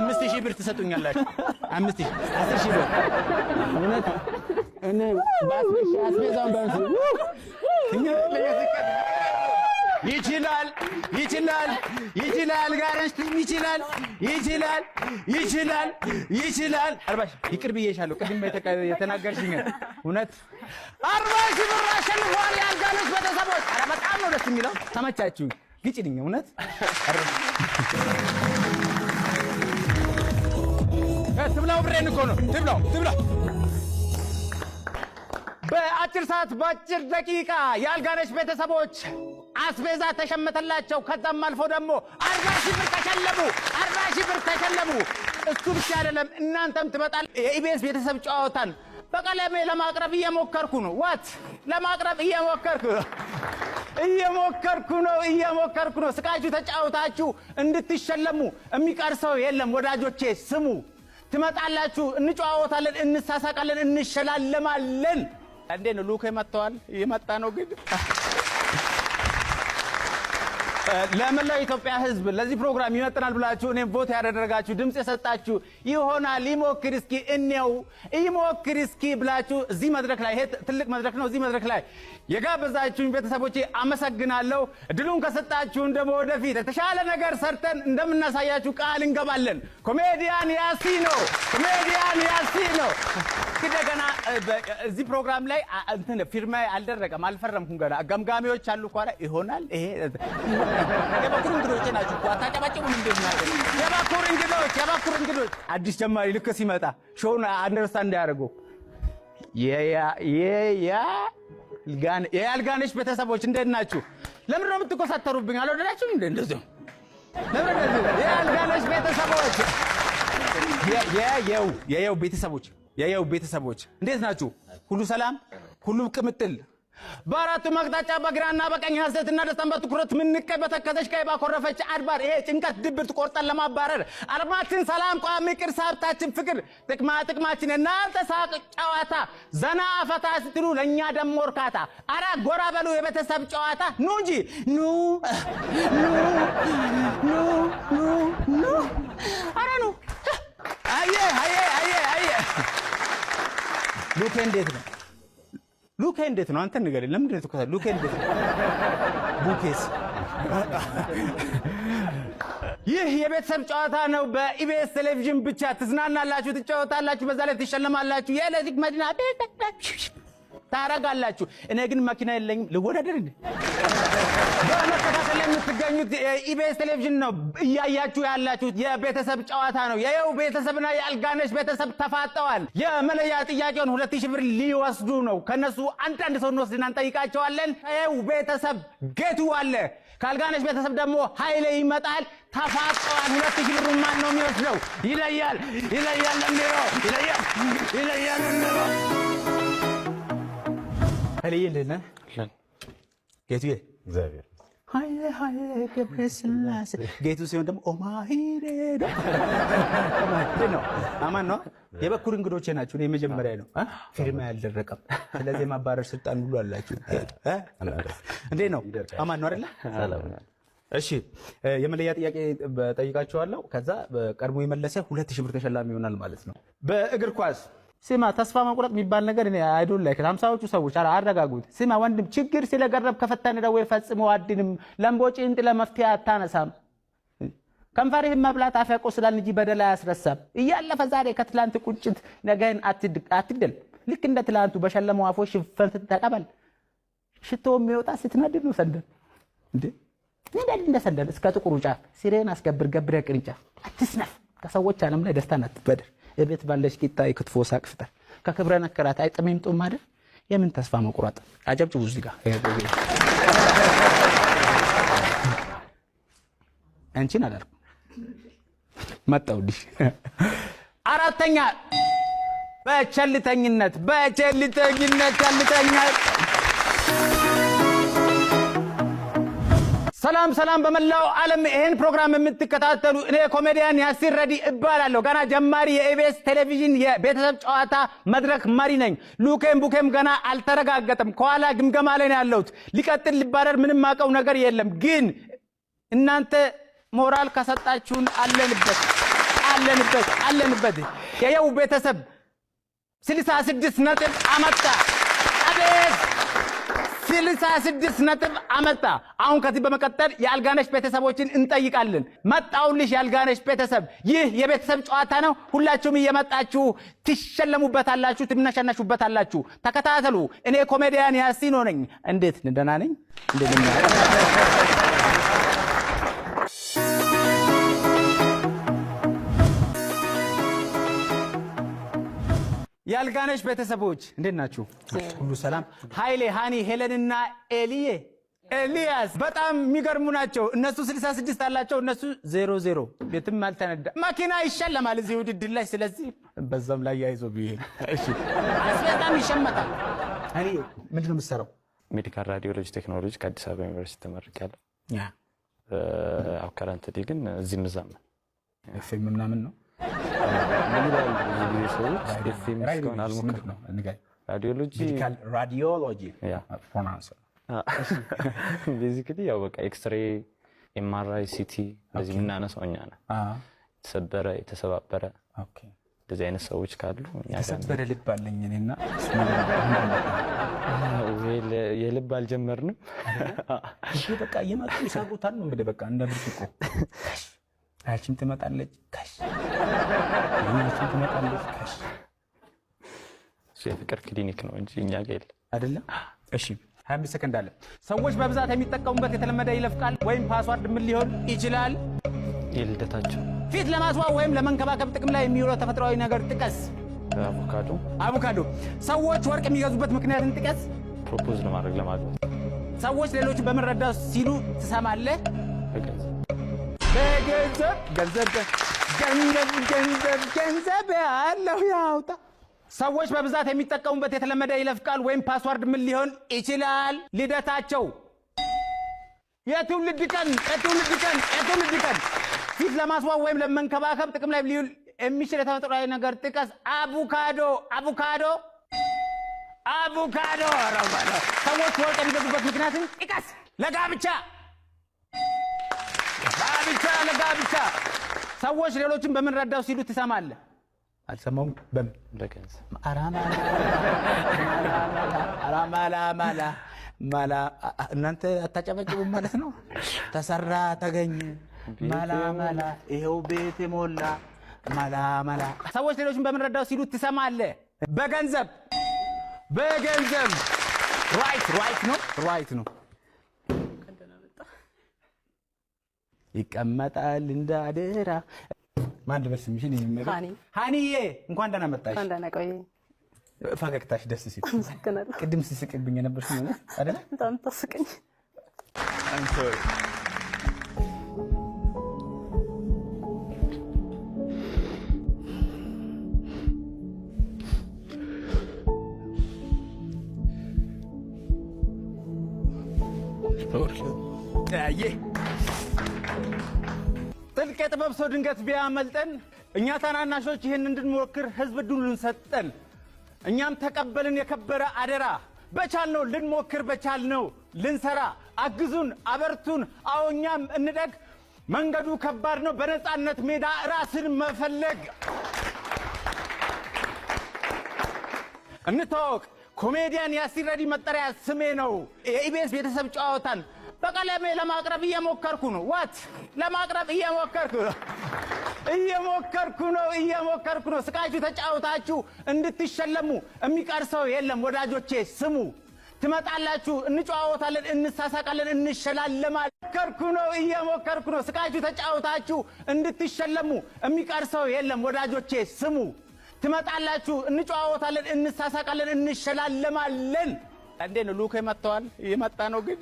5,000 ብር ትሰጡኛላችሁ 5,000 10,000 ብር እውነት እኔ ባስበሽ አስቤዛውን ባንስ ይችላል አርባሽ ይቅር ብዬሻለሁ ቅድም የተናገርሽኝ እውነት 40,000 ብር አሸንፏል ያልጋለች ቤተሰቦች ኧረ በጣም ነው ደስ የሚለው ተመቻችሁ ግጭልኝ እውነት ትብላው ብሬን እኮ ነው ትብላው በአጭር ሰዓት በአጭር ደቂቃ ያልጋለች ቤተሰቦች አስቤዛ ተሸመተላቸው ከዛም አልፎ ደግሞ 40,000 ብር ተሸለሙ እሱ ብቻ አይደለም እናንተም ትመጣል የኢቢኤስ ቤተሰብ ጨዋታን በቀለሜ ለማቅረብ እየሞከርኩ ነው ለማቅረብ እየሞከርኩ ነው ስቃችሁ ተጫውታችሁ እንድትሸለሙ የሚቀርሰው የለም ወዳጆቼ ስሙ ትመጣላችሁ እንጨዋወታለን እንሳሳቃለን እንሸላለማለን እንዴ ነው ሉክ መጥቷል እየመጣ ነው ግን ለመላው ኢትዮጵያ ህዝብ ለዚህ ፕሮግራም ይመጥናል ብላችሁ እኔም ቮት ያደረጋችሁ ድምጽ የሰጣችሁ ይሆናል ይሞክር እስኪ ብላችሁ እዚህ መድረክ ላይ ትልቅ መድረክ ነው እዚህ መድረክ ላይ የጋበዛችሁኝ ቤተሰቦቼ አመሰግናለሁ እድሉን ከሰጣችሁን ደግሞ ወደፊት የተሻለ ነገር ሰርተን እንደምናሳያችሁ ቃል እንገባለን ኮሜዲያን ያሲኖ እንደገና እዚህ ፕሮግራም ላይ እንትን ፊርማ አልፈረምኩም ገና ገምጋሚዎች አሉ ኳላ ይሆናል ይሄ የባኩር እንግዶች ናችሁ አታጨባጭቡም እንደምን የባኩር እንግዶች አዲስ ጀማሪ ልክ ሲመጣ ሾውን አንደርስታንድ ያደርጉ ያልጋነሽ ቤተሰቦች እንዴት ናችሁ ለምን ነው የምትቆሳተሩብኝ አልወደዳችሁም እንደዚህ ለምን ያልጋነሽ ቤተሰቦች የየው ቤተሰቦች እንዴት ናችሁ ሁሉ ሰላም ሁሉ ቅምጥል በአራቱ መቅጣጫ በግራና በቀኝ ሐሰትና ደስታን በትኩረት ምንቀይ በተከዘሽ ቀይ ባኮረፈች አድባር ይሄ ጭንቀት ድብርት ቆርጠን ለማባረር አለማችን ሰላም ቋሚ ቅርስ ሀብታችን ፍቅር ጥቅማችን እናንተ ሳቅ ጨዋታ ዘና ፈታ ስትሉ ለኛ ደሞ እርካታ አራ ጎራ በሉ የቤተሰብ ጨዋታ ኑ እንጂ ኑ አራ ኑ አየ ሉኬ እንዴት ነው አንተ ንገረኝ ለምን እንዴት ተከታ ሉኬ እንዴት ነው ቡኬስ ይህ የቤተሰብ ጨዋታ ነው በኢቢኤስ ቴሌቪዥን ብቻ ትዝናናላችሁ ትጫወታላችሁ በዛ ላይ ትሸለማላችሁ የኤሌክትሪክ መኪና ታረጋላችሁ እኔ ግን መኪና የለኝም ልወዳደር እንዴ በመከታተል የምትገኙት ኢቢኤስ ቴሌቪዥን ነው እያያችሁ ያላችሁት የቤተሰብ ጨዋታ ነው የየው ቤተሰብና የአልጋነሽ ቤተሰብ ተፋጠዋል የመለያ ጥያቄውን 2,000 ብር ሊወስዱ ነው ከነሱ አንድ ሰው እንወስድና እንጠይቃቸዋለን የየው ቤተሰብ ጌቱ አለ ካልጋነሽ ቤተሰብ ደግሞ ኃይሌ ይመጣል ተፋጠዋል 2,000 ብር ማን ነው የሚወስደው ይለያል እንዴሮ አለየለና ጌቱ እግዚአብሔር ሃይ ገብረስላሴ ጌቱ ሲሆን ደግሞ ኦማሂሬዶ ነው አማን ነው የበኩር እንግዶቼ ናችሁ እኔ መጀመሪያ ነው ፊርማ ያልደረቀም ስለዚህ ማባረር ስልጣን ሁሉ አላችሁ እንዴ ነው አማን ነው አይደል ሰላም እሺ የመለያ ጥያቄ ጠይቃችኋለሁ ከዛ ቀድሞ የመለሰ 2,000 ብር ተሸላሚ ይሆናል ማለት ነው በእግር ኳስ ስማ ተስፋ መቁረጥ የሚባል ነገር እኔ አይዶል ላይክ 50ዎቹ ሰዎች አረጋጉት ስማ ወንድም ችግር ስለገረብ ከፈተነ ደው ፈጽሞ አድንም ለምቦጪ እንት ለመፍትያ አታነሳም ከንፈርህ መብላት አፈቆ ስላል እንጂ በደላ ያስረሳም እያለፈ ዛሬ ከትላንት ቁጭት ነገን አትግደል ልክ እንደ ትላንቱ በሸለመው አፎሽ ፈንት ተቀበል ሽቶ የሚወጣ ስትነድድ ነው ሰንደል እንዴ እንደ ሰንደል እስከ ጥቁሩ ጫፍ ሲሬን አስገብር ገብረ ቅርንጫ አትስነፍ ከሰዎች ዓለም ላይ ደስታ ናትበደር የቤት ባለሽ ቂጣ ይክትፎ ሳቅፍታ ከክብረ ነከራት አይጥሜም ጦም አይደል የምን ተስፋ መቁረጥ አጨብጭቡ እዚህ ጋር አንቺን አላልኩ መጣውልሽ አራተኛ በቸልተኝነት ሰላም በመላው ዓለም ይሄን ፕሮግራም የምትከታተሉ እኔ ኮሜዲያን ያሲር ረዲ እባላለሁ። ገና ጀማሪ የኢቢኤስ ቴሌቪዥን የቤተሰብ ጨዋታ መድረክ መሪ ነኝ። ቡኬም ገና አልተረጋገጠም። ከኋላ ግምገማ ላይ ነው ያለሁት። ሊቀጥል ሊባረር ምንም ማቀው ነገር የለም። ግን እናንተ ሞራል ከሰጣችሁን አለንበት። የየው ቤተሰብ 66 ነጥብ አመጣ። አቤት 66 ነጥብ አመጣ። አሁን ከዚህ በመቀጠል የአልጋነሽ ቤተሰቦችን እንጠይቃለን። መጣውልሽ የአልጋነሽ ቤተሰብ፣ ይህ የቤተሰብ ጨዋታ ነው። ሁላችሁም እየመጣችሁ ትሸለሙበታላችሁ፣ ትነሸነሹበታላችሁ። ተከታተሉ። እኔ ኮሜዲያን ያሲኖ ነኝ። እንዴት ደህና ነኝ? የአልጋነሽ ቤተሰቦች እንዴት ናችሁ? ሁሉ ሰላም? ኃይሌ፣ ሃኒ፣ ሄለንና ኤልያስ በጣም የሚገርሙ ናቸው። እነሱ 66 አላቸው፣ እነሱ 00። ቤትም አልተነዳ። መኪና ይሸለማል እዚህ ውድድር ላይ። ስለዚህ በዛም ላይ ያይዞ ቢሄድ እሺ። በጣም ይሸመታል። ሃኒ ምንድነው የምትሰራው? ሜዲካል ራዲዮሎጂ ቴክኖሎጂ ከአዲስ አበባ ዩኒቨርሲቲ ተመርቄያለሁ። ከረንትሊ ግን እዚህም እዛም ኤፍኤም ምናምን ነው ራዲዮሎጂ ቤዚክሊ ያው በቃ ኤክስሬ፣ ኤምአርአይ፣ ሲቲ እንደዚህ የምናነሳው እኛ ነን። ተሰበረ፣ የተሰባበረ እንደዚህ አይነት ሰዎች ካሉ ተሰበረ ልብ አለኝ እኔና የልብ አልጀመርንም። እሺ በቃ የማጡ ይሳቁታል ነው እንግዲህ በቃ እንደ ብርጭቆ አችን ትመጣለች ካሽ የፍቅር ክሊኒክ ነው እንጂ እኛ ጋር የለም አይደለም። እሺ 25 ሰከንድ አለ። ሰዎች በብዛት የሚጠቀሙበት የተለመደ ይለፍ ቃል ወይም ፓስዋርድ ምን ሊሆን ይችላል? የልደታቸው። ፊት ለማስዋብ ወይም ለመንከባከብ ጥቅም ላይ የሚውለው ተፈጥሯዊ ነገር ጥቀስ። አቮካዶ። ሰዎች ወርቅ የሚገዙበት ምክንያትን ጥቀስ። ፕሮፖዝ ለማድረግ ለማግባት። ሰዎች ሌሎችን በመረዳት ሲሉ ትሰማለህ? ገንዘብ ያለው ያውጣ። ሰዎች በብዛት የሚጠቀሙበት የተለመደ ይለፍ ቃል ወይም ፓስዋርድ ምን ሊሆን ይችላል? ልደታቸው። የትውልድ ቀን። ፊት ለማስዋብ ወይም ለመንከባከብ ጥቅም ላይ ሊውል የሚችል የተፈጥሯዊ ነገር ጥቀስ። አቮካዶ። ሰዎች ወርቅ የሚገዙበት ምክንያትን ጥቀስ። ለጋብቻ። ሰዎች ሌሎችን በምን ረዳው ሲሉ ትሰማለህ? አልሰማውም። በምን? በገንዘብ። ማላ እናንተ አታጨበጭቡም ማለት ነው። ተሰራ ተገኘ ማላ ይሄው ቤት የሞላ ማላ። ሰዎች ሌሎችን በምን ረዳው ሲሉ ትሰማለህ? በገንዘብ። ራይት ነው። ይቀመጣል እንደ አደራ። ማን ደርስ ምሽን ይመጣ? ሃኒዬ እንኳን ደህና መጣሽ። እንኳን ደህና ቆይ። ፈገግታሽ ደስ ሲል አመሰግናለሁ። ቅድም ሲስቅብኝ የነበርሽ ነው አይደል? በጣም ታስቀኝ። አንተ ጥልቅ የጥበብ ሰው ድንገት ቢያመልጠን እኛ ታናናሾች ይህን እንድንሞክር ህዝብ ዕድሉን ሰጠን። እኛም ተቀበልን የከበረ አደራ። በቻልነው ልንሞክር፣ በቻልነው ልንሰራ። አግዙን፣ አበርቱን። አዎ እኛም እንደግ። መንገዱ ከባድ ነው፣ በነፃነት ሜዳ ራስን መፈለግ። እንታወቅ። ኮሜዲያን ያሲር ረዲ መጠሪያ ስሜ ነው። የኢቢኤስ ቤተሰብ ጨዋታን በቀለሜ ለማቅረብ እየሞከርኩ ነው። ለማቅረብ እየሞከርኩ ነው። ስቃችሁ ተጫውታችሁ እንድትሸለሙ የሚቀር ሰው የለም። ወዳጆቼ ስሙ። ትመጣላችሁ፣ እንጨዋወታለን፣ እንሳሳቃለን፣ እንሸላለማለን። እየሞከርኩ ነው። ስቃችሁ ተጫውታችሁ እንድትሸለሙ የሚቀር ሰው የለም። ወዳጆቼ ስሙ። ትመጣላችሁ፣ እንጨዋወታለን፣ እንሳሳቃለን፣ እንሸላለማለን። እንዴ ነው ሉክ መጥተዋል? እየመጣ ነው ግን